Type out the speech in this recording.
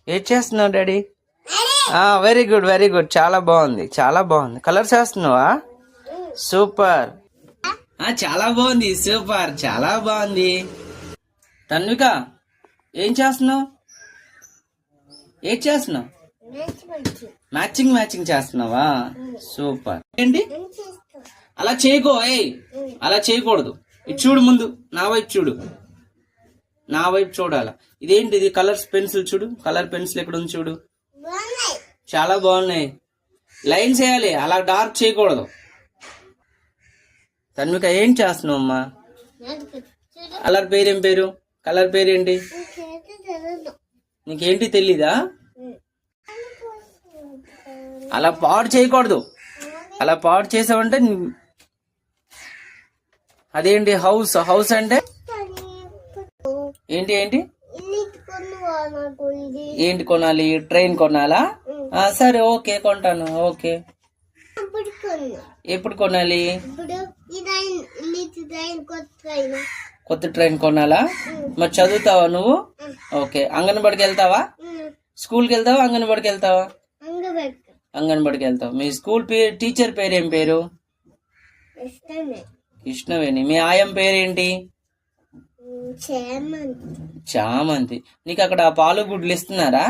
ఏం చేస్తున్నావు daddy? Very good very good, చాలా బాగుంది చాలా బాగుంది. కలర్స్ వేస్తున్నావా? సూపర్. చాలా బాగుంది, సూపర్, చాలా బాగుంది. తన్విక ఏం చేస్తున్నావు? ఏం చేస్తున్నావు? మ్యాచింగ్ మ్యాచింగ్ చేస్తున్నావా? సూపర్. ఏంటి అలా చేయకో, అలా చేయకూడదు. ఇటు చూడు, ముందు నా వైపు చూడు, నా వైపు చూడాల. ఇదేంటి ఇది? కలర్స్ పెన్సిల్ చూడు, కలర్ పెన్సిల్ ఎక్కడ ఉంది చూడు. చాలా బాగున్నాయి. లైన్స్ వేయాలి, అలా డార్క్ చేయకూడదు. తన్విక ఏం చేస్తున్నావు అమ్మా? కలర్ పేరేం పేరు? కలర్ పేరేంటి? నీకేంటి తెలీదా? అలా పాడు చేయకూడదు. అలా పాడు చేసావంటే అదేంటి? హౌస్ హౌస్ అంటే ఏంటి? ఏంటి ఏంటి కొనాలి? ట్రైన్ కొనాలా? సరే ఓకే, కొంటాను. ఓకే, ఎప్పుడు కొనాలి? కొత్త ట్రైన్ కొనాలా? మరి చదువుతావా నువ్వు? ఓకే. అంగన్వాడికి వెళ్తావా? స్కూల్కి వెళ్తావా? అంగన్వాడికి వెళ్తావా? అంగన్వాడికి వెళ్తావు. మీ స్కూల్ టీచర్ పేరేం పేరు? కృష్ణవేణి. మీ ఆయం పేరేంటి? చామంతి. నీకు అక్కడ పాలు గుడ్లు ఇస్తున్నారా?